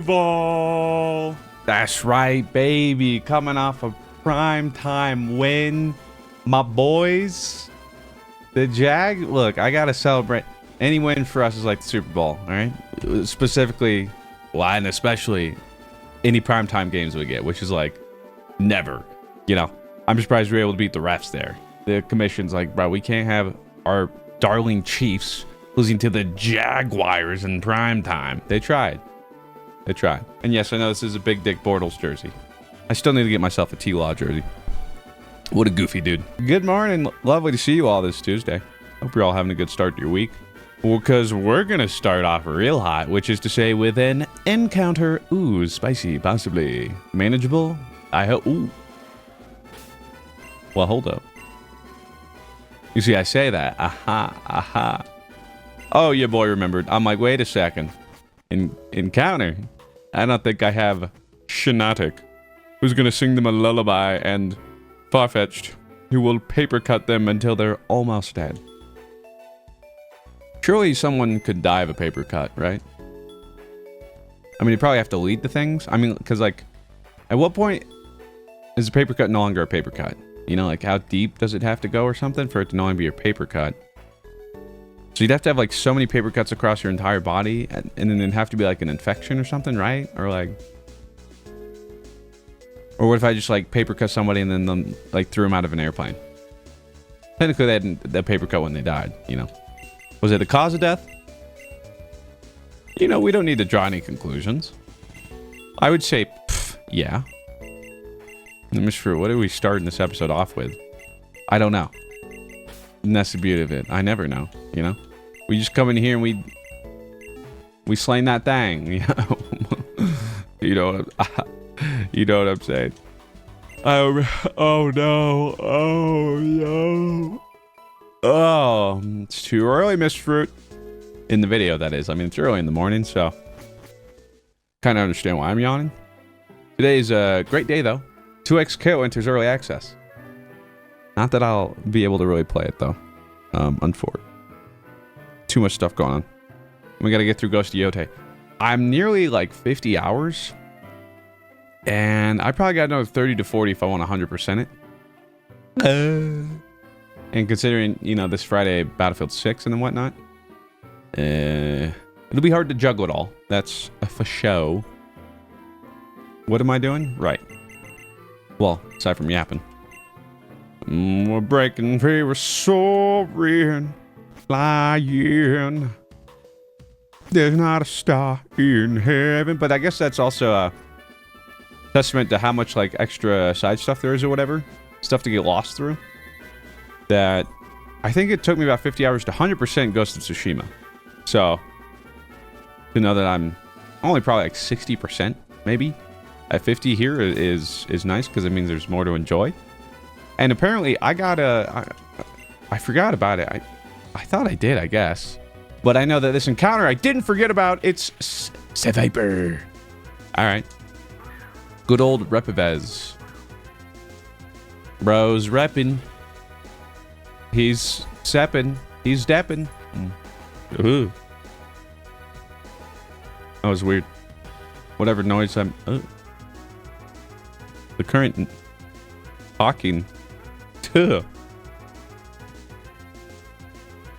Duval. That's right, baby. Coming off a primetime win. My boys. The Jag. Look, I got to celebrate. Any win for us is like the Super Bowl, all right? Specifically, well, and especially any primetime games we get, which is like never. You know, I'm surprised we were able to beat the refs there. The commission's like, bro, we can't have our darling Chiefs losing to the Jaguars in primetime. They tried. They tried. And yes, I know this is a Big Dick Bortles jersey. I still need to get myself a T-Law jersey. What a goofy dude. Good morning. Lovely to see you all this Tuesday. Hope you're all having a good start to your week. Well, because we're going to start off real hot, which is to say with an encounter. Ooh, spicy, possibly. Manageable? I hope. Ooh. Well, hold up. You see, I say that. Aha, aha. Oh, your boy remembered. I'm like, wait a second. Encounter? I don't think I have Shanatic, who's going to sing them a lullaby, and Farfetched, who will paper cut them until they're almost dead. Surely someone could die of a paper cut, right? I mean, you probably have to lead the things. I mean, because, like, at what point is a paper cut no longer a paper cut? You know, like, how deep does it have to go or something for it to no longer be a paper cut? So you'd have to have, like, so many paper cuts across your entire body, and then it'd have to be, like, an infection or something, right? Or, like... Or what if I just, like, paper cut somebody and then, them, like, threw them out of an airplane? Technically, they had the paper cut when they died, you know? Was it the cause of death? You know, we don't need to draw any conclusions. I would say, yeah. Mr. What are we starting this episode off with? I don't know. And that's the beauty of it. I never know, you know? We just come in here and we slain that thing, you know? You know what I'm saying? Oh no. Oh no. Oh, it's too early, Mr. Fruit. In the video, that is. I mean, it's early in the morning, so kind of understand why I'm yawning. Today's a great day, though. 2XKO enters early access. Not that I'll be able to really play it, though. Unfortunately. Too much stuff going on. We gotta get through Ghost Yote. I'm nearly, like, 50 hours. And I probably got another 30 to 40 if I want 100% it. And considering, you know, this Friday, Battlefield 6 and whatnot. It'll be hard to juggle it all. That's for show. What am I doing? Right. Well, aside from yapping. We're breaking free, we're soaring, flying. There's not a star in heaven. But I guess that's also a testament to how much, like, extra side stuff there is or whatever. Stuff to get lost through. That I think it took me about 50 hours to 100% Ghost of Tsushima. So, to know that I'm only probably like 60%, maybe, at 50 here is nice, because it means there's more to enjoy. And apparently, I forgot about it. I thought I did, I guess. But I know that this encounter I didn't forget about. It's Seviper. Alright. Good old Repivez. Bro's reppin'. He's seppin'. He's deppin'. Ooh. That was weird. Whatever noise I'm... The current talking is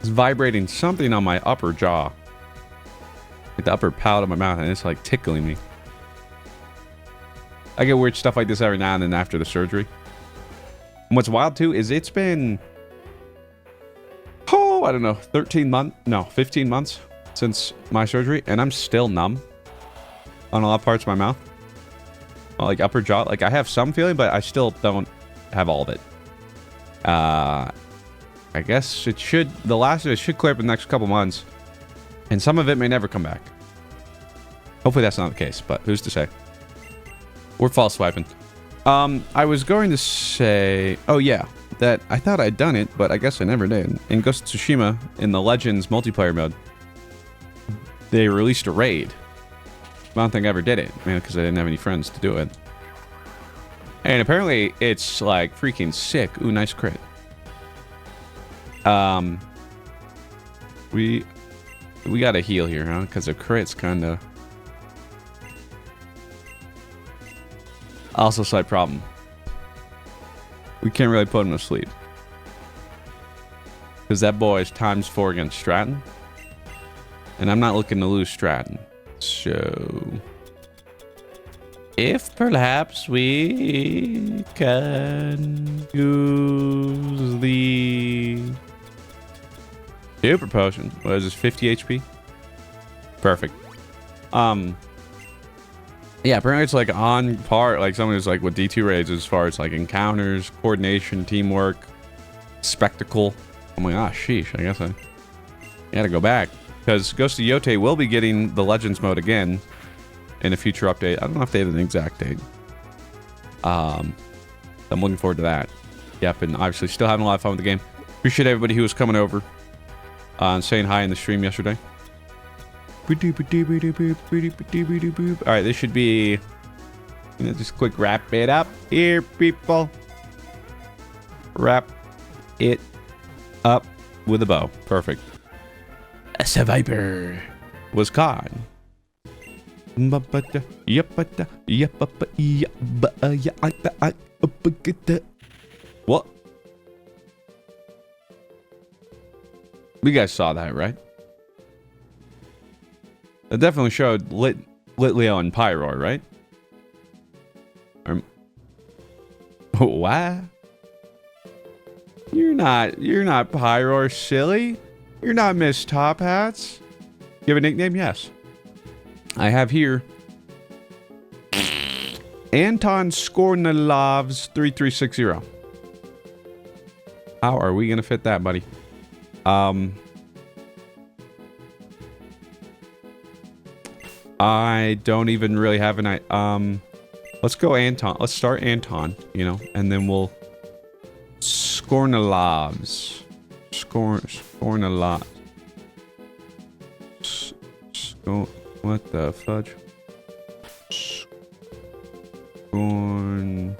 vibrating something on my upper jaw. Like the upper palate of my mouth, and it's like tickling me. I get weird stuff like this every now and then after the surgery. And what's wild too is it's been... I don't know, 15 months since my surgery, and I'm still numb on a lot of parts of my mouth. Like upper jaw, like I have some feeling, but I still don't have all of it. I guess it should, the last of it should clear up in the next couple months, and some of it may never come back. Hopefully that's not the case, but who's to say? We're false swiping. I was going to say, oh yeah, that I thought I'd done it, but I guess I never did. In Ghost of Tsushima, in the Legends multiplayer mode, they released a raid. I don't think I ever did it, man, because I didn't have any friends to do it. And apparently, it's like freaking sick. Ooh, nice crit. We gotta heal here, huh? Because the crit's kind of Also, slight problem. We can't really put him to sleep. Because that boy is ×4 against Stratton. And I'm not looking to lose Stratton. So... if perhaps we can use the super potion. What is this, 50 HP? Perfect. Yeah, apparently it's like on par, like something that's like with D2 raids as far as like encounters, coordination, teamwork, spectacle. I'm like, ah, sheesh, I guess I gotta go back. Because Ghost of Yote will be getting the Legends mode again in a future update. I don't know if they have an exact date. I'm looking forward to that. Yep, and obviously still having a lot of fun with the game. Appreciate everybody who was coming over and saying hi in the stream yesterday. Alright, this should be... just quick wrap it up here, people. Wrap it up with a bow. Perfect. A Seviper was caught. What? You guys saw that, right? It definitely showed Lit Leo and Pyroar, right? Why? You're not Pyroar, silly. You're not Miss Top Hats. You have a nickname? Yes. I have here Anton Skornalov's 3360. How are we gonna fit that, buddy? I don't even really have an let's go Anton. Let's start Anton, you know, and then we'll Skornalovs. Skornalovs. What the fudge? Skorn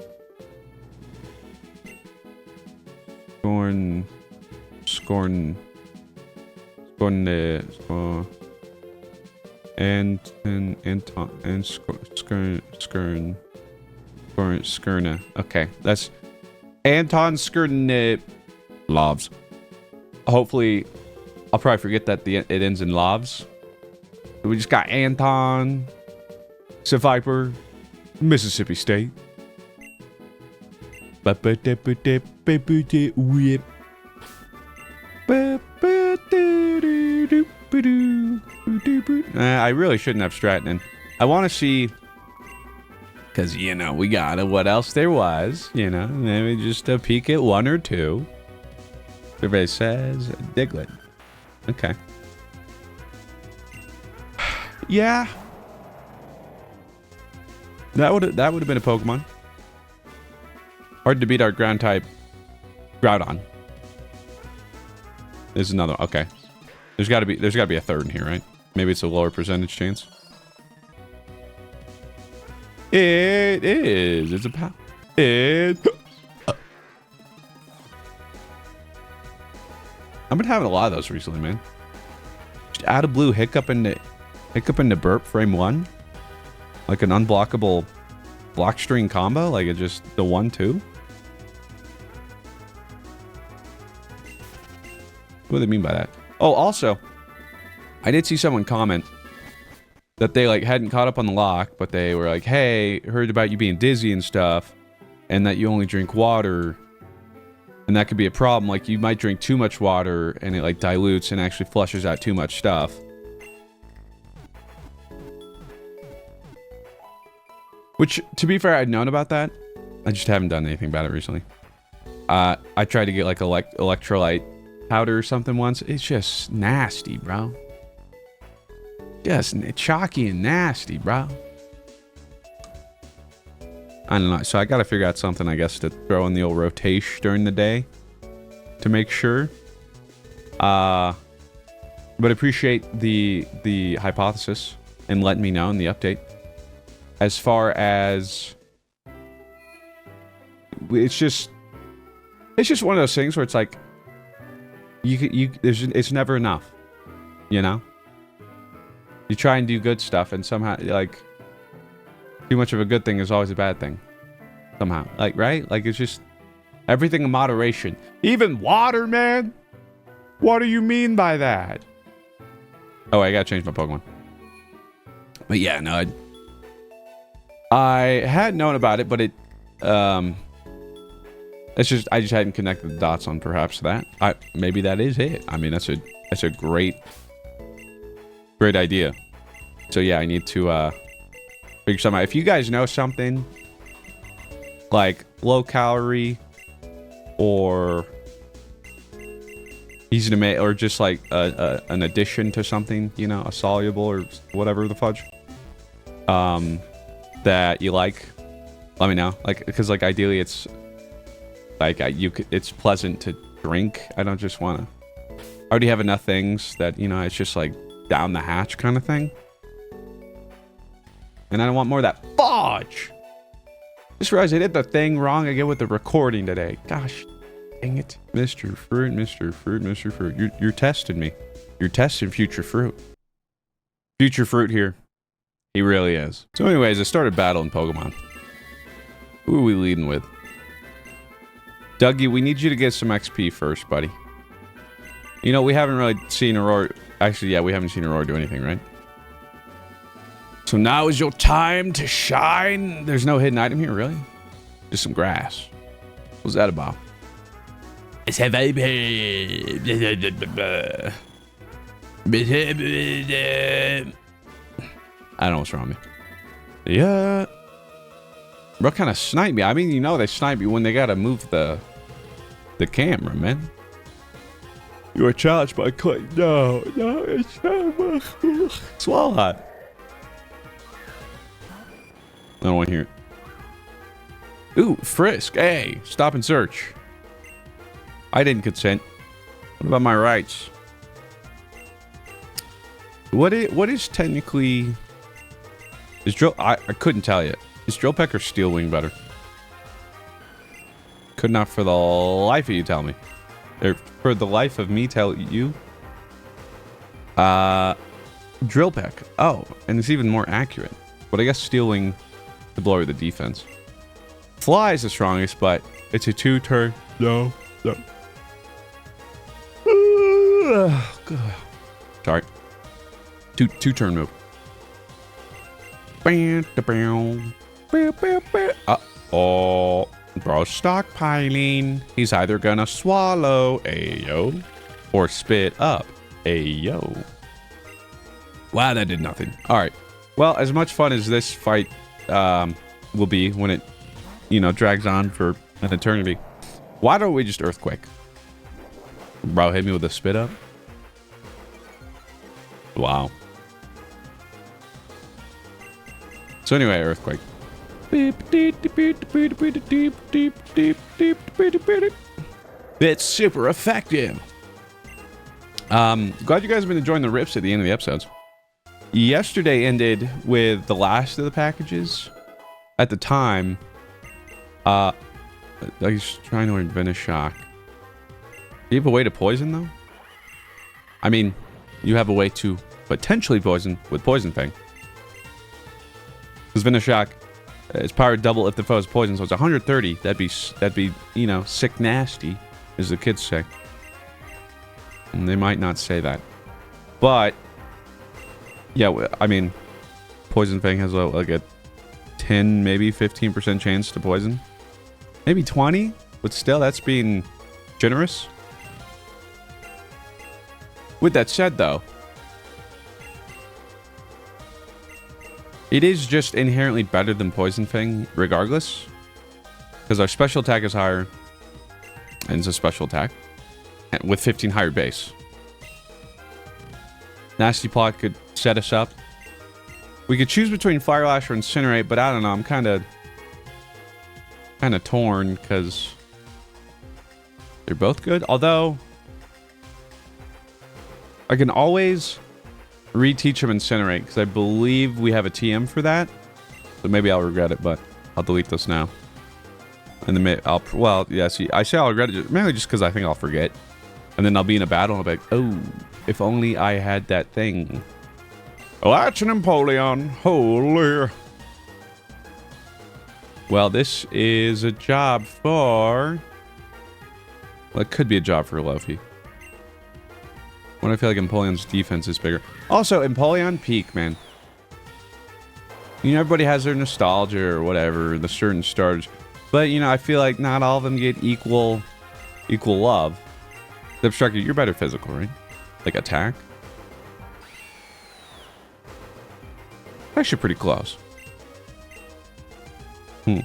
Skurna. Okay, that's Anton Skurna Lovs. Hopefully, I'll probably forget that it ends in Lovs. We just got Anton, Seviper, Mississippi State. I really shouldn't have Stratton. I want to see, because, you know, we got what else there was, you know, maybe just a peek at one or two. Everybody says Diglett. Okay. Yeah. That would have been a Pokemon. Hard to beat our ground type Groudon. There's another. Okay. There's got to be a third in here, right? Maybe it's a lower percentage chance. It is. It's a pow. I've been having a lot of those recently, man. Just add a blue hiccup into burp frame 1. Like an unblockable block string combo, like it just the 1-2. What do they mean by that? Oh, also, I did see someone comment that they like hadn't caught up on the lock, but they were like, "Hey, heard about you being dizzy and stuff, and that you only drink water, and that could be a problem. Like you might drink too much water, and it like dilutes and actually flushes out too much stuff." Which, to be fair, I'd known about that. I just haven't done anything about it recently. I tried to get like electrolyte powder or something once. It's just nasty, bro. Just chalky and nasty, bro. I don't know. So I got to figure out something, I guess, to throw in the old rotation during the day to make sure. But appreciate the hypothesis and letting me know in the update. As far as it's just one of those things where it's like it's never enough, you know. You try and do good stuff, and somehow like too much of a good thing is always a bad thing. somehow. Like, right? Like, it's just everything in moderation. Even water, man. What do you mean by that? Oh, I gotta change my Pokemon. But yeah, no, I had known about it, but it, it's just, I just hadn't connected the dots on perhaps that. Maybe that is it. I mean, that's a great idea. So yeah, I need to, figure something out. If you guys know something like low calorie or easy to make, or just like an addition to something, you know, a soluble or whatever the fudge, that you like, let me know. Like, because like ideally it's like it's pleasant to drink. I don't just want to. I already have enough things that, you know, it's just like down the hatch kind of thing. And I don't want more of that fudge. Just realized I did the thing wrong again with the recording today. Gosh, dang it. Mr. Fruit, Mr. Fruit, Mr. Fruit. You're testing me. You're testing Future Fruit. Future Fruit here. He really is. So anyways, I started battling Pokemon. Who are we leading with? Dougie, we need you to get some XP first, buddy. You know, we haven't really seen Aurora. Actually, yeah, we haven't seen Aurora do anything, right? So now is your time to shine. There's no hidden item here, really? Just some grass. What's that about? Seviper. I don't know what's wrong with me. Yeah. Bro kind of sniped me. I mean, you know they snipe you when they gotta move the camera, man. You are challenged by click. No, it's not. Swallow hot. I don't want to hear it. Ooh, frisk. Hey, stop and search. I didn't consent. What about my rights? What is technically... Is drill... I couldn't tell you. Is Drill Peck or Steel Wing better? Could not for the life of you tell me. Or for the life of me tell you. Drill Peck. Oh, and it's even more accurate. But I guess Steel Wing to blow the defense. Fly is the strongest, but it's a 2-turn. No. Sorry. Two-turn move. Uh-oh. Bro, stockpiling. He's either gonna swallow, ayo, or spit up, ayo. Wow, that did nothing. All right. Well, as much fun as this fight will be when it, you know, drags on for an eternity, why don't we just Earthquake? Bro, hit me with a spit up. Wow. So anyway, Earthquake. It's super effective. Glad you guys have been enjoying the rips at the end of the episodes. Yesterday ended with the last of the packages. At the time, I was trying to invent a shock. Do you have a way to poison, though? I mean, you have a way to potentially poison with Poison Fang. Because Venoshock, its power double if the foe is poisoned, so it's 130. That'd be, you know, sick nasty, as the kids say. And they might not say that. But, yeah, I mean, Poison Fang has like a 10, maybe 15% chance to poison. Maybe 20, but still, that's being generous. With that said, though, it is just inherently better than Poison Fang, regardless. Because our special attack is higher. And it's a special attack. And with 15 higher base. Nasty Plot could set us up. We could choose between Fire Lash or Incinerate, but I don't know. I'm kind of torn, because they're both good. Although, I can always reteach him Incinerate, because I believe we have a TM for that. So maybe I'll regret it, but I'll delete this now. And then well, yeah, see, I say I'll regret it mainly just because I think I'll forget. And then I'll be in a battle and I'll be like, oh, if only I had that thing. Well, that's an Empoleon. Holy. Well, this is a job for... Well, it could be a job for Luffy. When I feel like Empoleon's defense is bigger. Also, Empoleon peak, man. You know, everybody has their nostalgia or whatever, the certain starters. But, you know, I feel like not all of them get equal love. The Obstructor, you're better physical, right? Like attack? Actually pretty close. And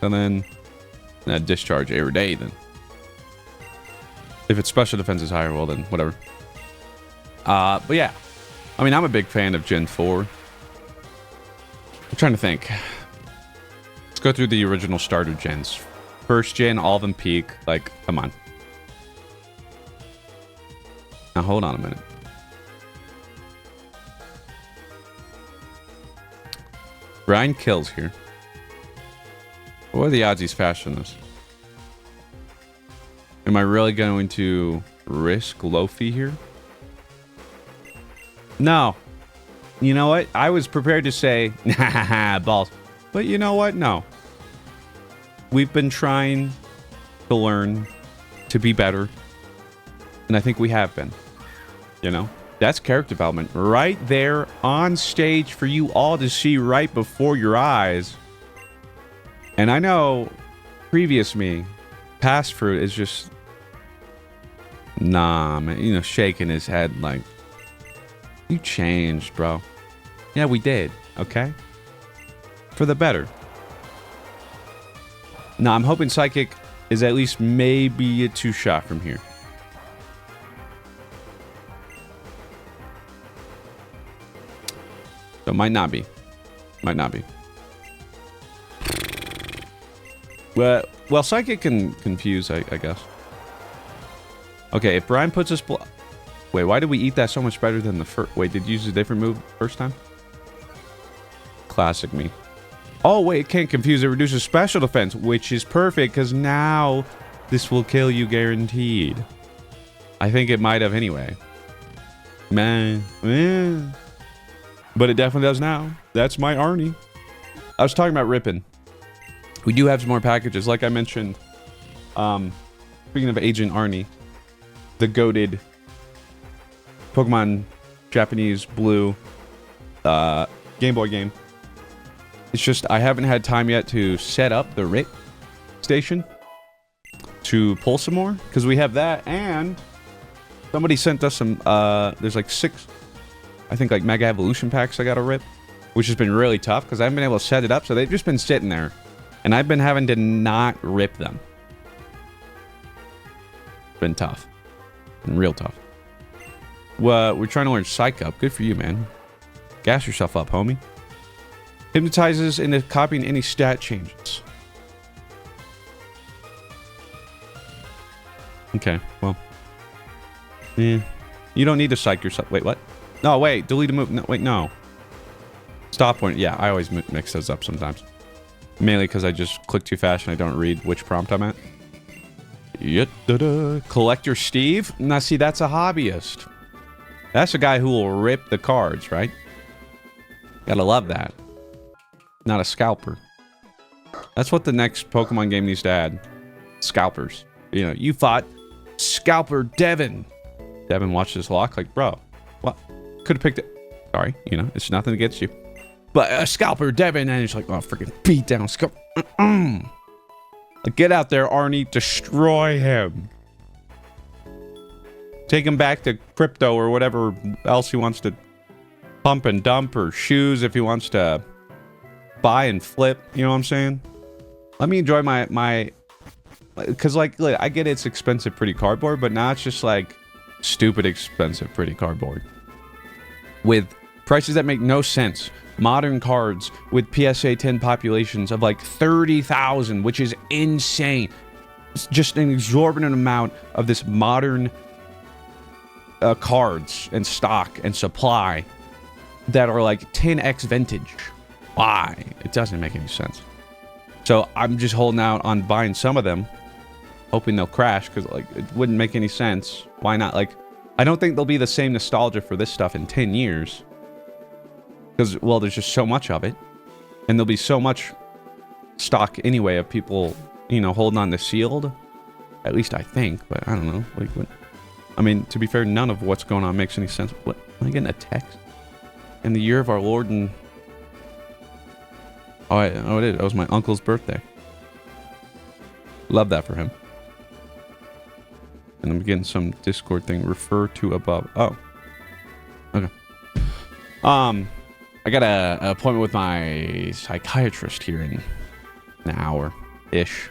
then discharge every day then. If its special defense is higher, well then whatever. But yeah. I mean, I'm a big fan of Gen 4. I'm trying to think. Let's go through the original starter gens. First gen, all of them peak. Like, come on. Now hold on a minute. Brian kills here. What are the odds he's faster than this? Am I really going to risk Luffy here? No. You know what? I was prepared to say, balls. But you know what? No. We've been trying to learn to be better. And I think we have been. You know? That's character development right there on stage for you all to see right before your eyes. And I know previous me, past fruit, is just... Nah, man. You know, shaking his head like... You changed, bro. Yeah, we did. Okay? For the better. Now, I'm hoping Psychic is at least maybe a 2-shot from here. So it might not be. Might not be. Well, Psychic can confuse, I guess. Okay, if Brian puts us... Wait, why did we eat that so much better than the first... Wait, did you use a different move first time? Classic me. Oh, wait, it can't confuse. It reduces special defense, which is perfect, because now this will kill you guaranteed. I think it might have anyway. Man. But it definitely does now. That's my Arnie. I was talking about ripping. We do have some more packages. Like I mentioned, speaking of Agent Arnie, the goated Pokemon Japanese Blue Game Boy game. It's just I haven't had time yet to set up the RIT station to pull some more. Because we have that, and somebody sent us some, there's like 6... I think like Mega Evolution packs I gotta rip, which has been really tough because I haven't been able to set it up, so they've just been sitting there, and I've been having to not rip them. Been tough, been real tough. Well, we're trying to learn Psych Up. Good for you, man. Gas yourself up, homie. Hypnotizes into copying any stat changes. Okay, well, yeah, you don't need to psych yourself. Wait, what? No, wait, delete a move. No, wait, no. Stop point. Yeah, I always mix those up sometimes. Mainly because I just click too fast and I don't read which prompt I'm at. Collector Steve? Now, see, that's a hobbyist. That's a guy who will rip the cards, right? Gotta love that. Not a scalper. That's what the next Pokemon game needs to add. Scalpers. You know, you fought Scalper Devin. Devin watched this lock like, bro, what? Could have picked it. Sorry, you know, it's nothing against you. But Scalper Devin, and it's like, oh, freaking beat down Scalper. Like, get out there, Arnie. Destroy him. Take him back to crypto or whatever else he wants to pump and dump, or shoes if he wants to buy and flip. You know what I'm saying? Let me enjoy my because, like, look, I get it's expensive pretty cardboard, but now it's just like stupid expensive pretty cardboard with prices that make no sense. Modern cards with PSA 10 populations of like 30,000, which is insane. It's just an exorbitant amount of this modern cards and stock and supply that are like 10x vintage. Why? It doesn't make any sense. So I'm just holding out on buying some of them, hoping they'll crash, because like it wouldn't make any sense. Why not? Like, I don't think there'll be the same nostalgia for this stuff in 10 years. Because, well, there's just so much of it. And there'll be so much stock anyway of people, you know, holding on to sealed. At least I think, but I don't know. Like, what? I mean, to be fair, none of what's going on makes any sense. What? Am I getting a text? In the year of our Lord and... Oh, it is. That was my uncle's birthday. Love that for him. And I'm getting some Discord thing. Refer to above. Oh. Okay. I got an appointment with my psychiatrist here in an hour-ish.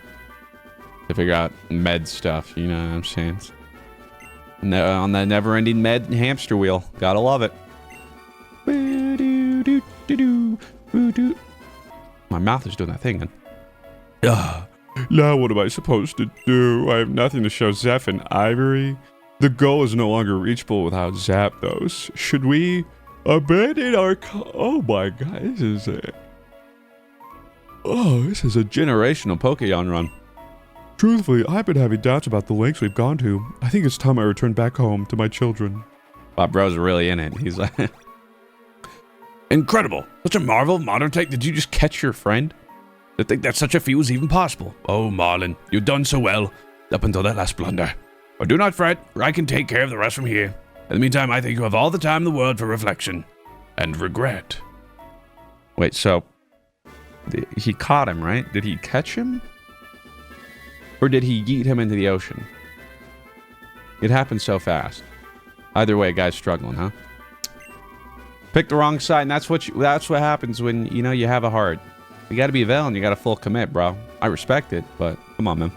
To figure out med stuff, you know what I'm saying? On the never-ending med hamster wheel. Gotta love it. My mouth is doing that thing. Now what am I supposed to do? I have nothing to show Zeph and Ivory. The goal is no longer reachable without Zapdos. Should we abandon our... Oh my god, this is a generational Pokemon run. Truthfully, I've been having doubts about the lengths we've gone to. I think it's time I return back home to my children. Bob Bro's really in it. He's like... Incredible. Such a marvel of modern tech. Did you just catch your friend? To think that such a feat was even possible. Oh, Marlin, you've done so well up until that last blunder. But do not fret, for I can take care of the rest from here. In the meantime, I think you have all the time in the world for reflection and regret. Wait, so he caught him, right? Did he catch him? Or did he yeet him into the ocean? It happened so fast. Either way, guy's struggling, huh? Pick the wrong side, and that's what happens when, you know, you have a heart. You gotta be a villain, you gotta full commit, bro. I respect it, but come on, man.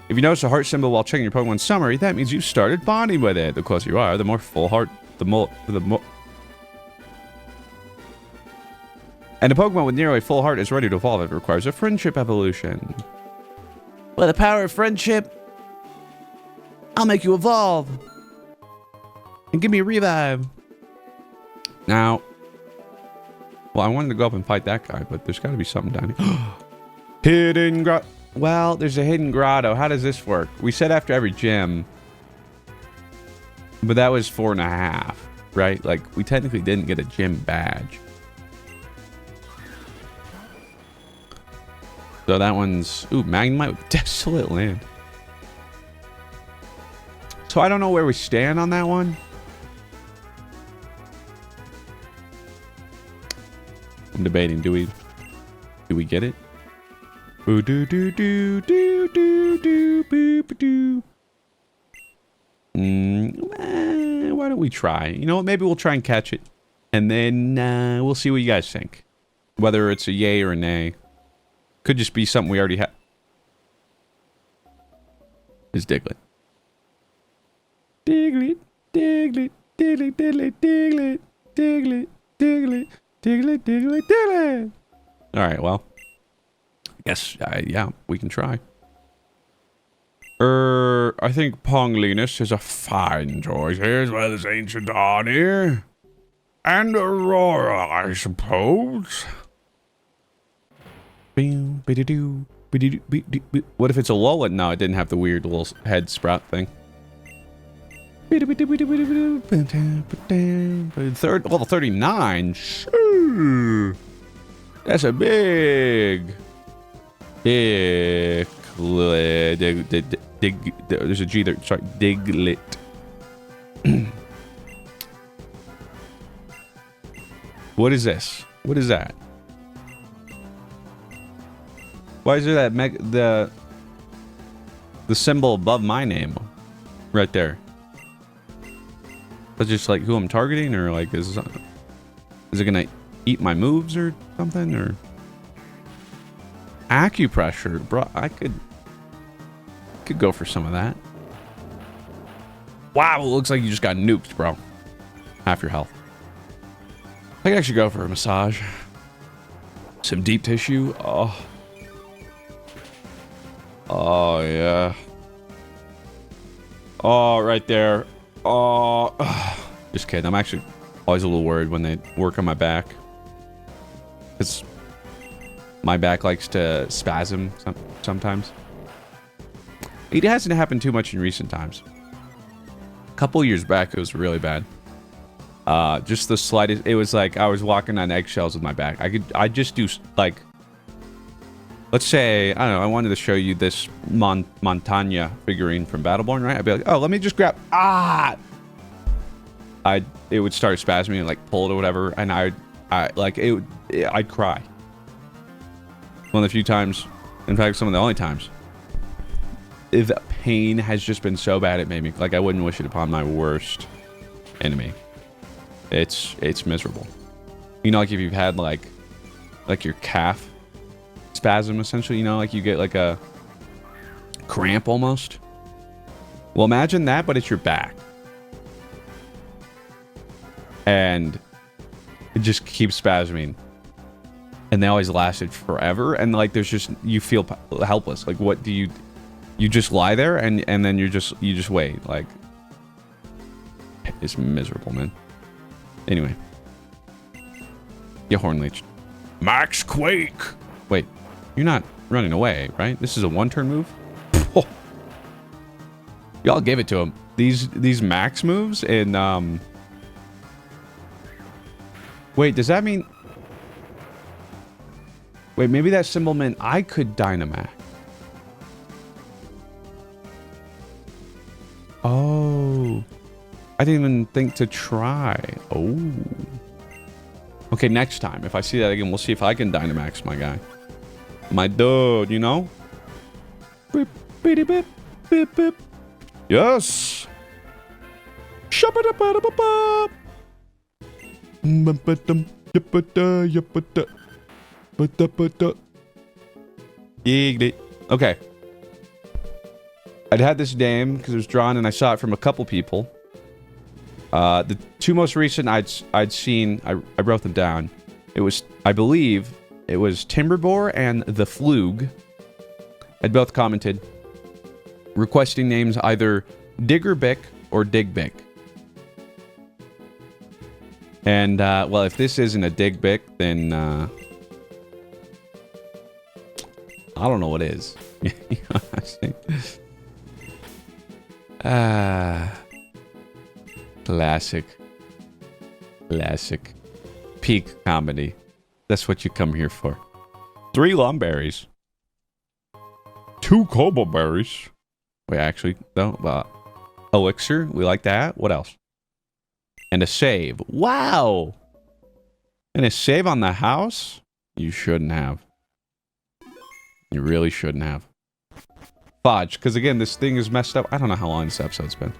If you notice a heart symbol while checking your Pokemon summary, that means you started bonding with it. The closer you are, the more full heart, the more... And a Pokemon with nearly full heart is ready to evolve if it requires a friendship evolution. By the power of friendship, I'll make you evolve. And give me a revive. Now, well, I wanted to go up and fight that guy, but there's got to be something down here. Hidden grotto. Well, there's a hidden grotto. How does this work? We said after every gym, but that was 4.5, right? Like, we technically didn't get a gym badge. So that one's... Ooh, Magnemite with Desolate Land. So I don't know where we stand on that one. I'm debating, do we get it? Ooh, do do do do do do boop do. Why don't we try? You know what? Maybe we'll try and catch it, and then we'll see what you guys think. Whether it's a yay or a nay. Could just be something we already have. It's Diglett. Diglett, Diglett, Diglett, Diglett, Diglett, Diglett, Diglett, Diglett, Diglett, Diglett. All right, well, I guess, yeah, we can try. I think Ponglinus is a fine choice here, as well as Ancient Honor. And Aurora, I suppose. What if it's a Alola? No, it didn't have the weird little head sprout thing. Level 39? Sure. That's a big... There's a G there. Sorry, Diglett. What is this? What is that? Why is there that the symbol above my name right there? That's just like who I'm targeting, or like is it gonna eat my moves or something? Or acupressure, bro? I could go for some of that. Wow, it looks like you just got nuked, bro. Half your health. I could actually go for a massage. Some deep tissue. Oh, yeah. Oh, right there. Oh. Just kidding. I'm actually always a little worried when they work on my back. Because my back likes to spasm sometimes. It hasn't happened too much in recent times. A couple years back, it was really bad. Just the slightest... It was like I was walking on eggshells with my back. I'd just do, like... let's say, I don't know, I wanted to show you this Montagna figurine from Battleborn, right? I'd be like, oh, let me just grab, it would start spasming and like pull it or whatever, and I'd cry. One of the few times, in fact, some of the only times, the pain has just been so bad it made me, like, I wouldn't wish it upon my worst enemy. It's miserable. You know, like if you've had like your calf spasm, essentially, you know, like you get like a cramp almost. Well, imagine that, but it's your back. And it just keeps spasming. And they always lasted forever. And like, there's just, you feel helpless. Like, what do you just lie there and then you just wait. Like, it's miserable, man. Anyway. You horn leech. Max Quake! Wait, you're not running away, right? This is a one-turn move? Oh. Y'all gave it to him. These max moves in, Wait, does that mean... Wait, maybe that symbol meant I could Dynamax. Oh. I didn't even think to try. Oh. Okay, next time, if I see that again, we'll see if I can Dynamax my guy. My dude, you know? Beep, beep, beep, beep, beep. Yes! Shabba-dabba-dabba-ba. Okay. I'd had this game because it was drawn and I saw it from a couple people. The two most recent I'd seen, I wrote them down. It was, I believe, it was Timberbore and the Flug. Had both commented, requesting names either Diggerbick or Digbick. And, well, if this isn't a Digbick, then, I don't know what is. You know what I'm saying? Classic. Classic. Peak comedy. That's what you come here for. 3 lumberries. 2 cobble berries. Wait, actually, no. Elixir. We like that. What else? And a save. Wow! And a save on the house? You shouldn't have. You really shouldn't have. Fudge. Because again, this thing is messed up. I don't know how long this episode's been.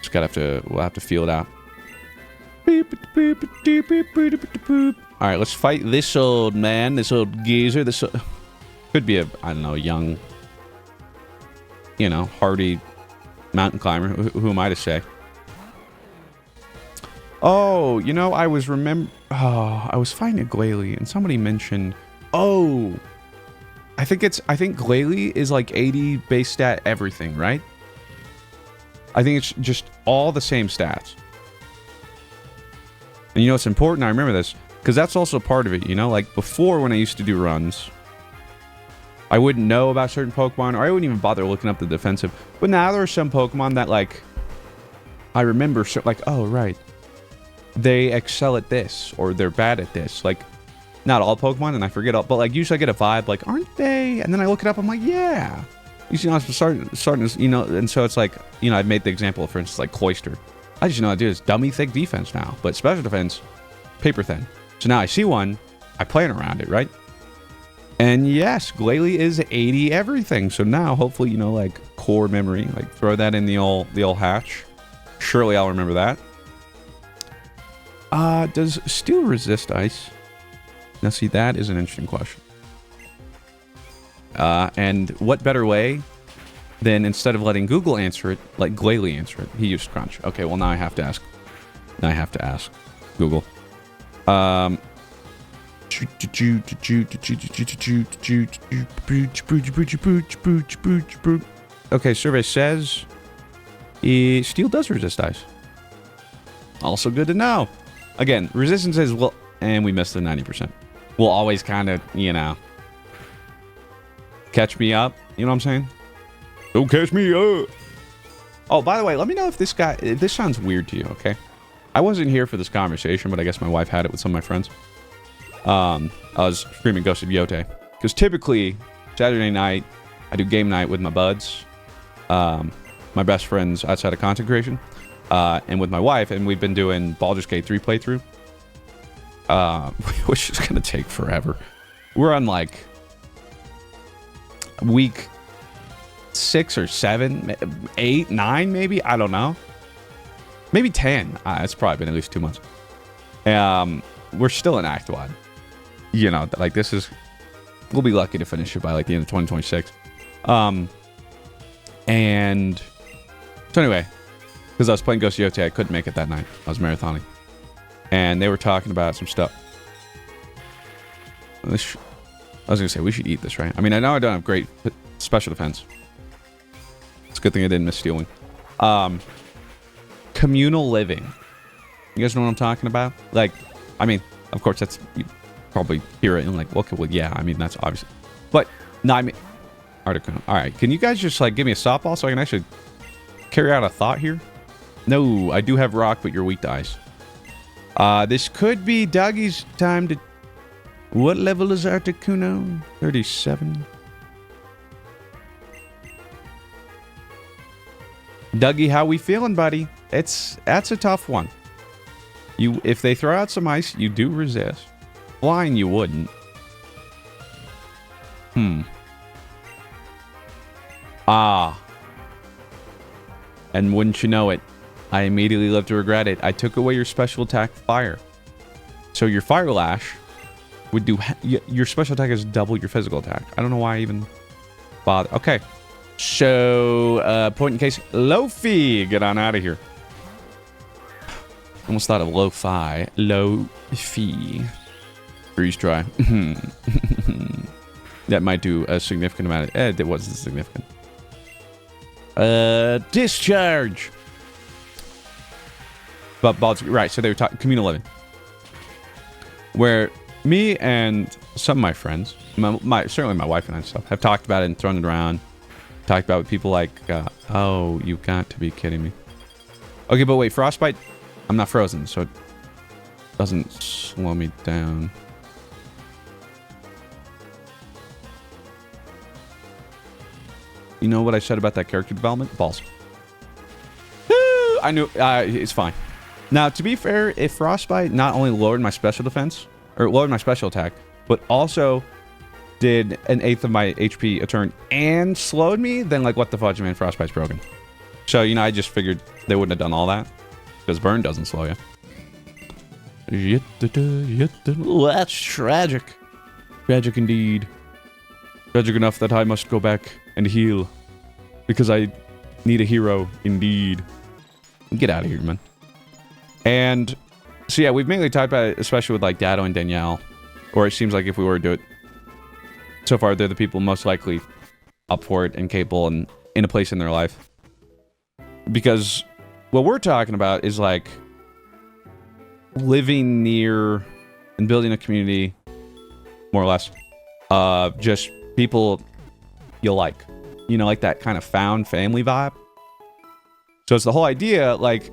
Just we'll have to feel it out. Alright, let's fight this old man, this old geezer. This could be a, I don't know, young, you know, hardy mountain climber. Who am I to say? Oh, you know, I was fighting a Glalie and somebody mentioned, oh, I think Glalie is like 80 base stat everything, right? I think it's just all the same stats. And you know, it's important, I remember this, because that's also part of it, you know? Like, before when I used to do runs, I wouldn't know about certain Pokemon, or I wouldn't even bother looking up the defensive. But now there are some Pokemon that, like, I remember, like, oh, right. They excel at this, or they're bad at this. Like, not all Pokemon, and I forget all, but, like, usually I get a vibe, like, aren't they? And then I look it up, I'm like, yeah. You see, I'm starting to, you know, and so it's like, you know, I've made the example, for instance, like Cloyster. I just know how to do this dummy thick defense now, but special defense, paper thin. So now I see one, I plan around it, right? And yes, Glalie is 80 everything. So now, hopefully, you know, like core memory, like throw that in the old hatch. Surely I'll remember that. Does steel resist ice? Now see, that is an interesting question. And what better way than instead of letting Google answer it, let Glalie answer it? He used Crunch. Okay, well now I have to ask. Now I have to ask Google. Okay, survey says steel does resist ice. Also good to know. Again, resistance is, well, and we missed the 90%. We'll always kind of, you know, catch me up. You know what I'm saying? Don't catch me up. Oh, by the way, let me know if this sounds weird to you, okay? I wasn't here for this conversation, but I guess my wife had it with some of my friends. I was screaming Ghost of Yote. Because typically, Saturday night, I do game night with my buds, my best friends outside of content creation, and with my wife, and we've been doing Baldur's Gate 3 playthrough, which is going to take forever. We're on, like, week 6 or 7, 8, 9, maybe? I don't know. Maybe 10. It's probably been at least 2 months. We're still in Act 1. You know, like, this is... We'll be lucky to finish it by, like, the end of 2026. And... So anyway, because I was playing Ghost of Yotei, I couldn't make it that night. I was marathoning. And they were talking about some stuff. I was going to say, we should eat this, right? I mean, I know I don't have great special defense. It's a good thing I didn't miss stealing. Communal living. You guys know what I'm talking about? Like, I mean, of course, that's... You probably hear it and like, okay, well, yeah, I mean, that's obvious. But, no, I mean... Articuno. Alright, can you guys just, like, give me a softball so I can actually carry out a thought here? No, I do have rock, but you're weak to ice. This could be Dougie's time to... What level is Articuno? 37. Dougie, how we feeling, buddy? That's a tough one. If they throw out some ice, you do resist. Flying, you wouldn't. And wouldn't you know it, I immediately live to regret it. I took away your special attack, fire. So your fire lash would do... Your special attack is double your physical attack. I don't know why I even bother. Okay. So, point in case... Lo-fi! Get on out of here. Almost thought of lo-fi. Lo-fi. Freeze dry. That might do a significant amount of... it wasn't significant. Discharge! But right, so they were talking communal living. Where me and some of my friends, certainly my wife and I and stuff, have talked about it and thrown it around. Talked about it with people like, oh, you got to be kidding me. Okay, but wait, frostbite, I'm not frozen, so it doesn't slow me down. You know what I said about that character development? Balls. I knew, it's fine. Now, to be fair, if frostbite not only lowered my special defense, or lowered my special attack, but also did an 1/8 of my HP a turn and slowed me, then like, what the fudge, man, frostbite's broken. So, you know, I just figured they wouldn't have done all that, because burn doesn't slow you. Ooh, that's tragic. Tragic indeed. Tragic enough that I must go back and heal, because I need a hero indeed. Get out of here, man. And so yeah, we've mainly talked about it, especially with like Dado and Danielle, or it seems like if we were to do it, so far they're the people most likely up for it and capable and in a place in their life. Because what we're talking about is like living near and building a community, more or less, of just people you'll like. You know, like that kind of found family vibe. So it's the whole idea, like,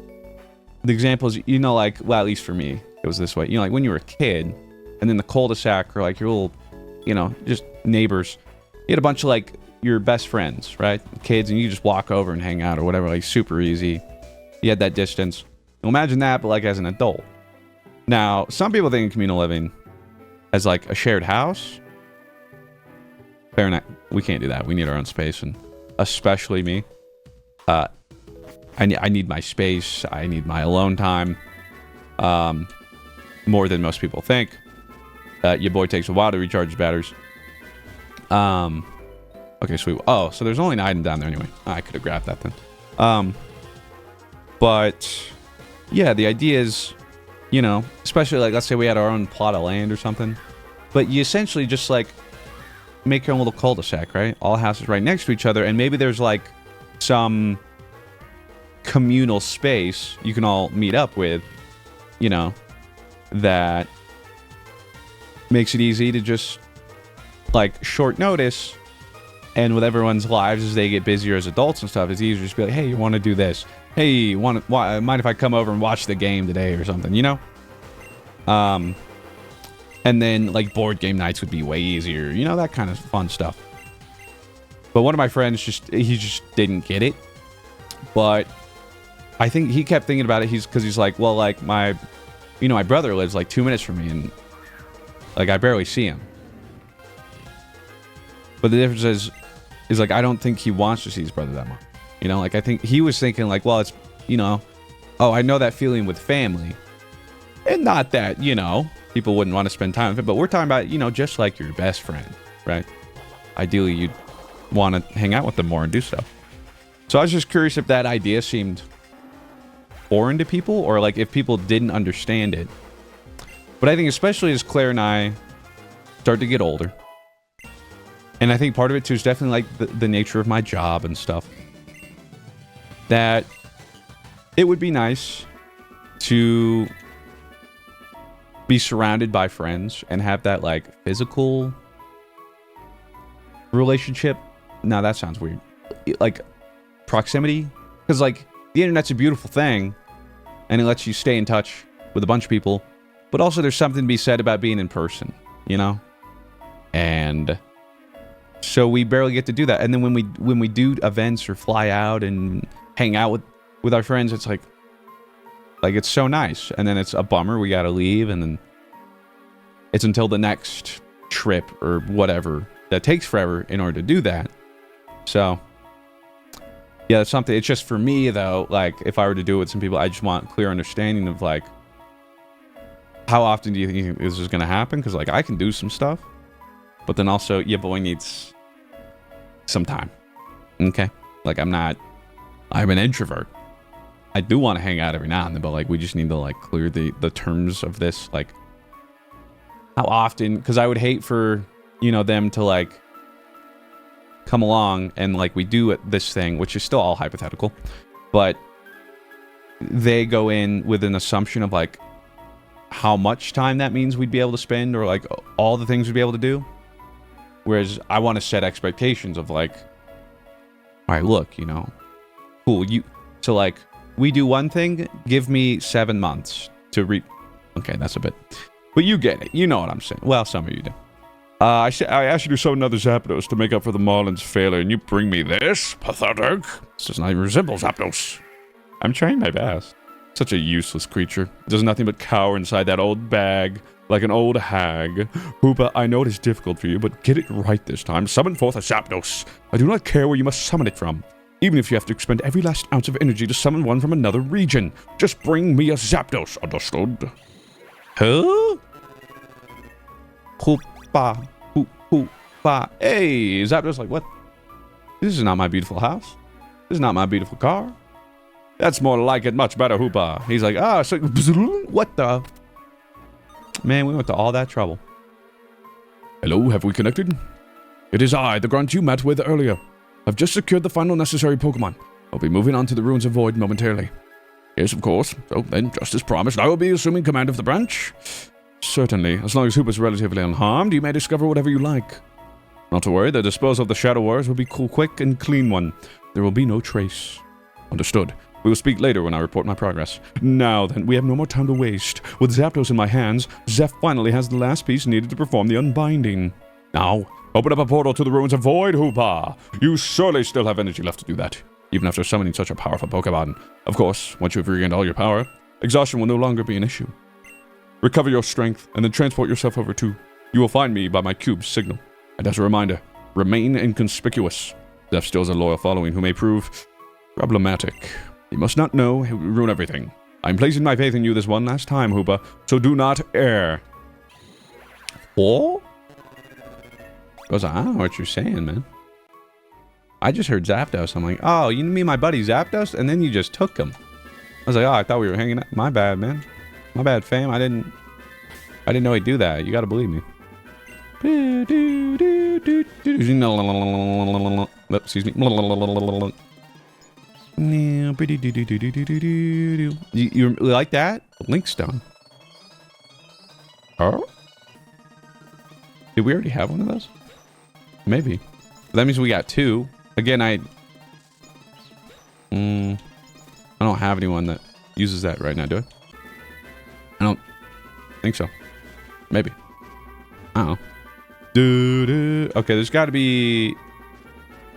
the examples, you know, like, well, at least for me, it was this way. You know, like, when you were a kid, and then the cul-de-sac, or, like, your little, you know, just neighbors, you had a bunch of, like, your best friends, right? Kids, and you just walk over and hang out, or whatever, like, super easy. You had that distance. Now, imagine that, but, like, as an adult. Now, some people think of communal living as, like, a shared house. Fair enough. We can't do that. We need our own space, and especially me. I need my space. I need my alone time. More than most people think. Your boy takes a while to recharge his batteries. Okay, sweet. Oh, so there's only an item down there anyway. I could have grabbed that then. But yeah, the idea is, you know, especially like, let's say we had our own plot of land or something. But you essentially just like make your own little cul-de-sac, right? All houses right next to each other, and maybe there's like some communal space you can all meet up with, you know, that makes it easy to just like short notice, and with everyone's lives as they get busier as adults and stuff, it's easier to just be like, hey, you want to do this? Hey, mind if I come over and watch the game today or something, you know? And then, like, board game nights would be way easier. You know, that kind of fun stuff. But one of my friends he just didn't get it. But I think he kept thinking about it. Because he's like, well, like, my brother lives like 2 minutes from me, and like, I barely see him. But the difference is like, I don't think he wants to see his brother that much. You know, like, I think he was thinking like, well, it's, you know, oh, I know that feeling with family. And not that, you know, people wouldn't want to spend time with it, but we're talking about, you know, just like your best friend, right? Ideally, you'd want to hang out with them more and do stuff. So I was just curious if that idea seemed foreign to people, or like if people didn't understand it. But I think especially as Claire and I start to get older, and I think part of it too is definitely like the nature of my job and stuff, that it would be nice to be surrounded by friends and have that like physical relationship. Now that sounds weird. Like proximity, because like the internet's a beautiful thing and it lets you stay in touch with a bunch of people, but also there's something to be said about being in person, you know? And so we barely get to do that. And then when we do events or fly out and hang out with our friends, it's like it's so nice. And then it's a bummer we gotta leave, and then it's until the next trip or whatever that takes forever in order to do that. So yeah, that's something. It's just for me though, like if I were to do it with some people, I just want clear understanding of like, how often do you think this is gonna happen? Because like I can do some stuff, but then also your boy needs some time. Okay, like I'm an introvert. I do want to hang out every now and then, but like we just need to like clear the terms of this, like how often, because I would hate for, you know, them to like come along and like we do this thing, which is still all hypothetical, but they go in with an assumption of like how much time that means we'd be able to spend, or like all the things we'd be able to do. Whereas I want to set expectations of like, all right, look, you know, cool, so like we do one thing, give me 7 months to okay, that's a bit, but you get it, you know what I'm saying. Well, some of you do. I asked you to summon another Zapdos to make up for the Marlin's failure, and you bring me this? Pathetic. This does not even resemble Zapdos. I'm trying my best. Such a useless creature. It does nothing but cower inside that old bag, like an old hag. Hoopa, I know it is difficult for you, but get it right this time. Summon forth a Zapdos. I do not care where you must summon it from, even if you have to expend every last ounce of energy to summon one from another region. Just bring me a Zapdos, understood? Huh? Hoopa, Hoopa. Hey, Zapdos like, what? This is not my beautiful house. This is not my beautiful car. That's more like it, much better, Hoopa. He's like, ah, so, what the? Man, we went to all that trouble. Hello, have we connected? It is I, the grunt you met with earlier. I've just secured the final necessary Pokemon. I'll be moving on to the Ruins of Void momentarily. Yes, of course. So then, just as promised, I will be assuming command of the branch. Certainly. As long as Hoopa's relatively unharmed, you may discover whatever you like. Not to worry, the disposal of the Shadow Warriors will be cool, quick and clean one. There will be no trace. Understood. We will speak later when I report my progress. Now then, we have no more time to waste. With Zapdos in my hands, Zeph finally has the last piece needed to perform the unbinding. Now, open up a portal to the Ruins of Void, Hoopa. You surely still have energy left to do that, even after summoning such a powerful Pokemon. Of course, once you have regained all your power, exhaustion will no longer be an issue. Recover your strength, and then transport yourself over to. You will find me by my cube's signal. And as a reminder, remain inconspicuous. Zeph still has a loyal following who may prove problematic. You must not know, it will ruin everything. I'm placing my faith in you this one last time, Hoopa, so do not err. What? Goes, I don't know what you're saying, man. I just heard Zapdos. I'm like, oh, you mean my buddy Zapdos? And then you just took him. I was like, oh, I thought we were hanging out. My bad, man. My bad, fam. I didn't know he'd do that. You gotta believe me. Excuse me. You like that? Linkstone. Oh? Did we already have one of those? Maybe. That means we got two. Again, I don't have anyone that uses that right now, do I? I don't think so. Maybe. Oh. Okay, there's got to be...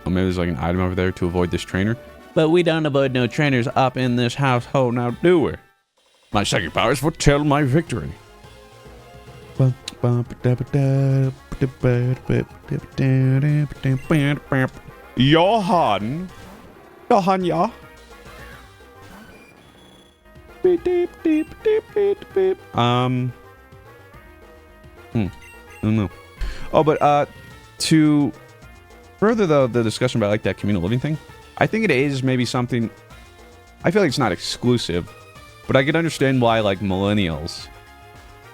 Oh, maybe there's like an item over there to avoid this trainer. But we don't avoid no trainers up in this household now, do we? My psychic powers foretell my victory. Johan. Johan, ja. I don't know. Oh, but to further the discussion about like that communal living thing, I think it is maybe something. I feel like it's not exclusive, but I could understand why like millennials,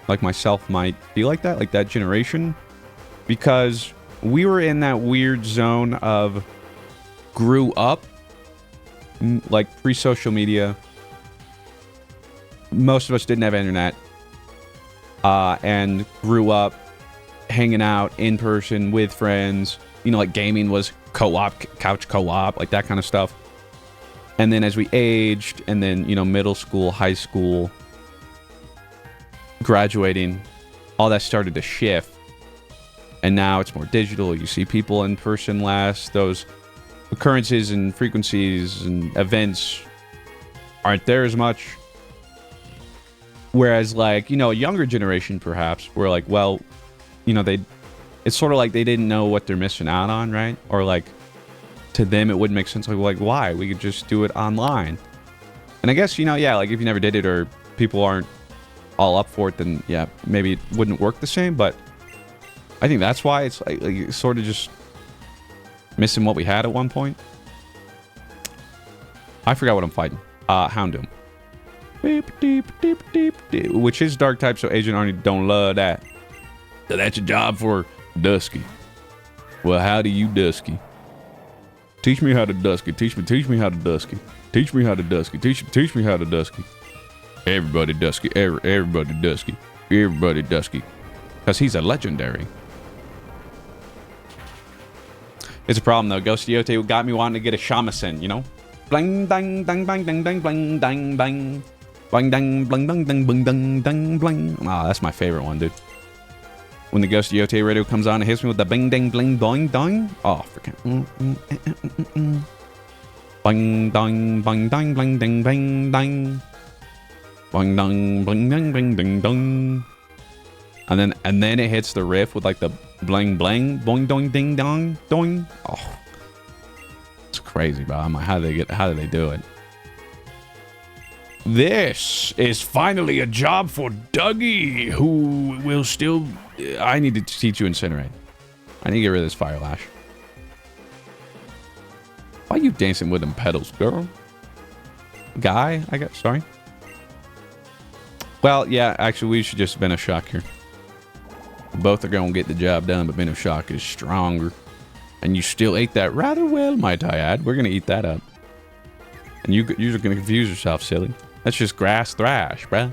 like myself, might be like that generation, because we were in that weird zone of grew up like pre-social media. Most of us didn't have internet, and grew up hanging out in person with friends. You know, like gaming was co-op, couch co-op, like that kind of stuff. And then as we aged, and then, you know, middle school, high school, graduating, all that started to shift. And now it's more digital. You see people in person less. Those occurrences and frequencies and events aren't there as much. Whereas, like, you know, a younger generation, perhaps, were like, well, you know, it's sort of like they didn't know what they're missing out on, right? Or, like, to them, it wouldn't make sense. Like, why? We could just do it online. And I guess, you know, yeah, like, if you never did it or people aren't all up for it, then, yeah, maybe it wouldn't work the same. But I think that's why it's, like sort of just missing what we had at one point. I forgot what I'm fighting. Houndoom. Which is dark type, so Agent Arnie don't love that. So that's your job for Dusky. Well, how do you Dusky? Teach me how to Dusky. Teach me how to Dusky. Teach me how to Dusky. Teach me how to Dusky. Everybody Dusky. Everybody Dusky. Everybody Dusky. Because he's a legendary. It's a problem though. Ghost Yote got me wanting to get a Shamisen, you know? Blang dang dang bang dang dang blang dang bang. Bang dang blang dang dang bang dang dang blang. Ah, that's my favorite one, dude. When the Ghost Yote radio comes on, it hits me with the bang dang bling doing doing. Oh, freaking. Bang dang bang dang blang dang bang dang. Bang dang bang dang bang dang dong. And then it hits the riff with like the bling bling boing doing ding dong doing. Oh, it's crazy, bro. I'm like, how do they do it? This is finally a job for Dougie, who will still... I need to teach you Incinerate. I need to get rid of this Fire Lash. Why are you dancing with them pedals, girl? Guy, I guess. Sorry. Well, yeah, actually, we should just Venom Shock here. Both are going to get the job done, but Venom Shock is stronger. And you still ate that rather well, might I add. We're going to eat that up. And you're going to confuse yourself, silly. That's just grass thrash, bruh.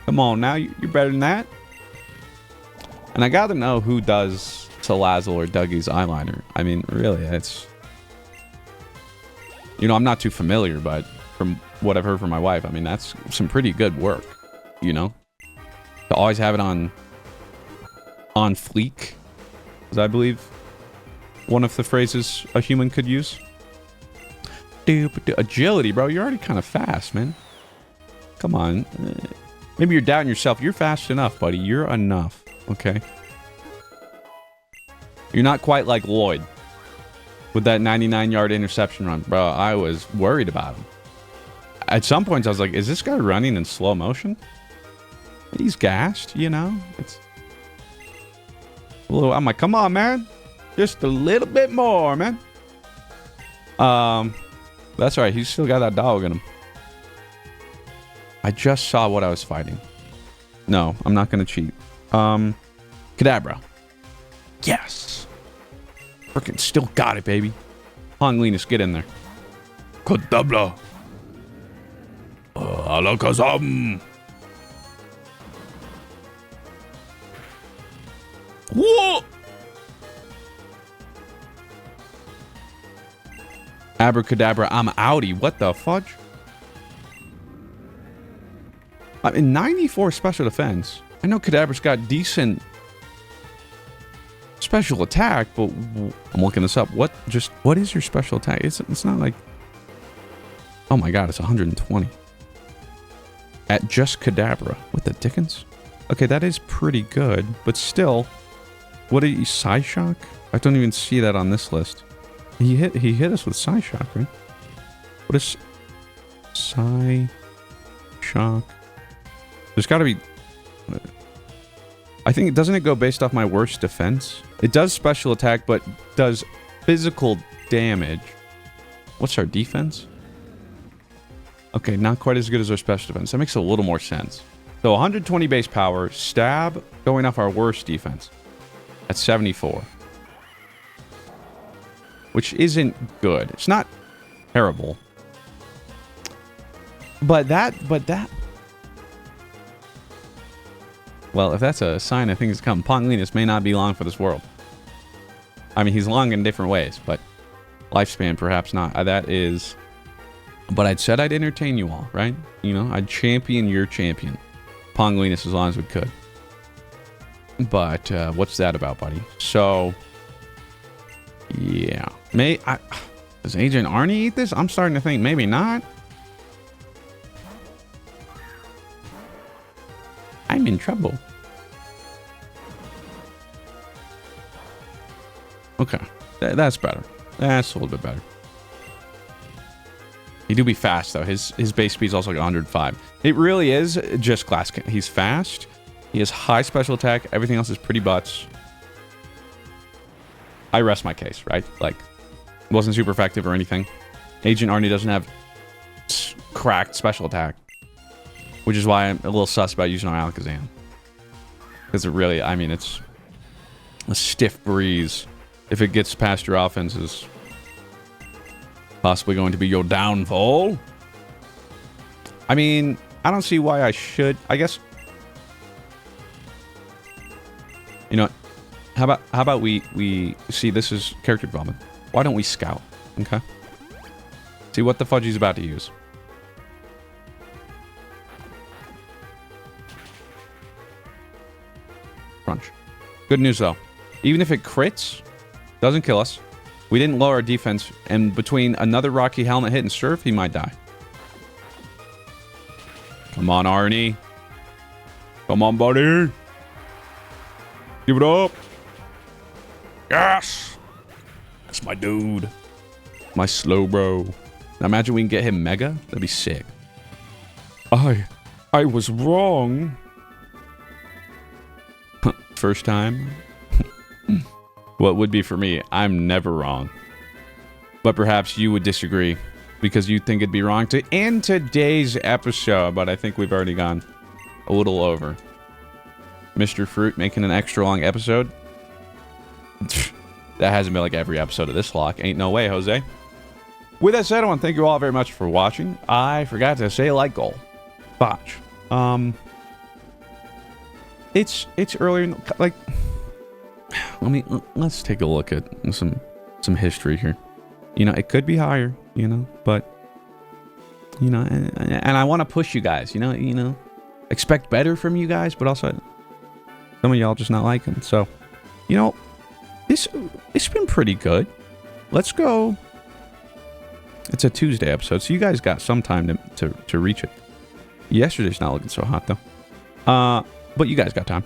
Come on now, you're better than that. And I gotta know who does Salazzle or Dougie's eyeliner. I mean, really, it's... You know, I'm not too familiar, but from what I've heard from my wife, I mean, that's some pretty good work, you know? To always have it on fleek, is I believe one of the phrases a human could use. Agility, bro, you're already kind of fast, man. Come on. Maybe you're doubting yourself. You're fast enough, buddy. You're enough. Okay? You're not quite like Lloyd with that 99-yard interception run. Bro, I was worried about him. At some points, I was like, is this guy running in slow motion? He's gassed, you know? It's a little, I'm like, come on, man. Just a little bit more, man. That's right. He's still got that dog in him. I just saw what I was fighting. No, I'm not going to cheat. Kadabra. Yes. Frickin' still got it, baby. Hong Linus, get in there. Kadabra. Alakazam. Whoa! Abracadabra, I'm outie. What the fudge? I'm in 94 special defense. I know Kadabra's got decent special attack, but I'm looking this up. What is your special attack? It's not like... Oh my god, it's 120. At just Kadabra. What the dickens? Okay, that is pretty good, but still... What are you... Psyshock? I don't even see that on this list. He hit us with Psyshock, right? What is... Psyshock? There's gotta be... I think, doesn't it go based off my worst defense? It does special attack, but does physical damage. What's our defense? Okay, not quite as good as our special defense. That makes a little more sense. So 120 base power, stab, going off our worst defense. At 74. Which isn't good. It's not terrible. But that... Well, if that's a sign of things to come, Ponglinus may not be long for this world. I mean, he's long in different ways, but lifespan perhaps not. That is... But I'd said I'd entertain you all, right? You know, I'd champion your champion. Ponglinus as long as we could. But what's that about, buddy? So, yeah. Does Agent Arnie eat this? I'm starting to think maybe not. I'm in trouble. Okay. That's better. That's a little bit better. He do be fast, though. His base speed is also like 105. It really is just glass cannon. He's fast. He has high special attack. Everything else is pretty butts. I rest my case, right? Like, wasn't super effective or anything. Agent Arnie doesn't have cracked special attack. Which is why I'm a little sus about using our Alakazam. Because it really, I mean, it's a stiff breeze. If it gets past your offenses, possibly going to be your downfall. I mean, I don't see why I should. I guess, you know, how about we see, this is character development. Why don't we scout? Okay. See what the fudge he's about to use. Crunch. Good news though. Even if it crits, doesn't kill us. We didn't lower our defense, and between another Rocky Helmet hit and Surf, he might die. Come on, Arnie. Come on, buddy. Give it up. Yes. That's my dude. My slow bro. Now imagine we can get him Mega. That'd be sick. I was wrong. First time. What would be for me, I'm never wrong. But perhaps you would disagree because you think it'd be wrong to end today's episode, but I think we've already gone a little over. Mr. Fruit making an extra long episode. That hasn't been like every episode of this lock. Ain't no way, Jose. With that said, I want to thank you all very much for watching. I forgot to say like goal. Botch. It's earlier, like... let's take a look at some history here. You know, it could be higher, you know, but you know, and I want to push you guys, you know, expect better from you guys, but also some of y'all just not like them. So, you know, it's been pretty good. Let's go. It's a Tuesday episode, so you guys got some time to reach it. Yesterday's not looking so hot though. But you guys got time.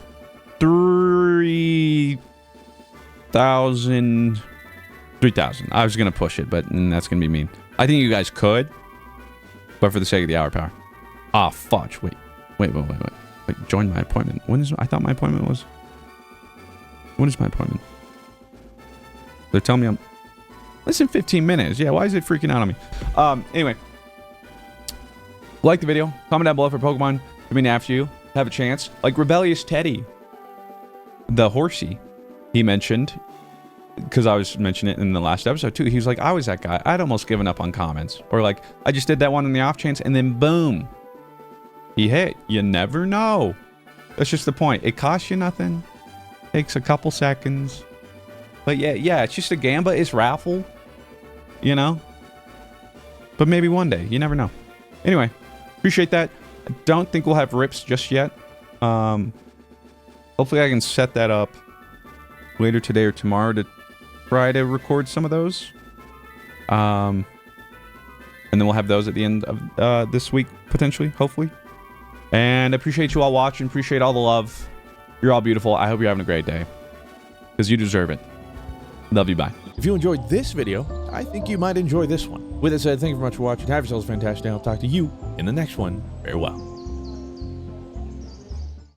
3,000. I was gonna push it, but that's gonna be mean. I think you guys could, but for the sake of the hour power. Ah, fudge. Wait. Join my appointment. I thought my appointment was. When is my appointment? They're telling me I'm. Less than 15 minutes. Yeah, why is it freaking out on me? Anyway. Like the video. Comment down below for Pokemon coming after you. Have a chance. Like Rebellious Teddy. The horsey. He mentioned. Because I was mentioning it in the last episode too. He was like, I was that guy. I'd almost given up on comments. Or like, I just did that one on the off chance and then boom. He hit. You never know. That's just the point. It costs you nothing. Takes a couple seconds. But yeah, it's just a Gamba. It's raffle. You know? But maybe one day. You never know. Anyway, appreciate that. I don't think we'll have rips just yet. Hopefully I can set that up later today or tomorrow to try to record some of those. And then we'll have those at the end of this week, potentially, hopefully. And I appreciate you all watching. Appreciate all the love. You're all beautiful. I hope you're having a great day. Because you deserve it. Love you. Bye. If you enjoyed this video, I think you might enjoy this one. With that said, thank you very much for watching. Have yourselves a fantastic day. I'll talk to you in the next one. Farewell.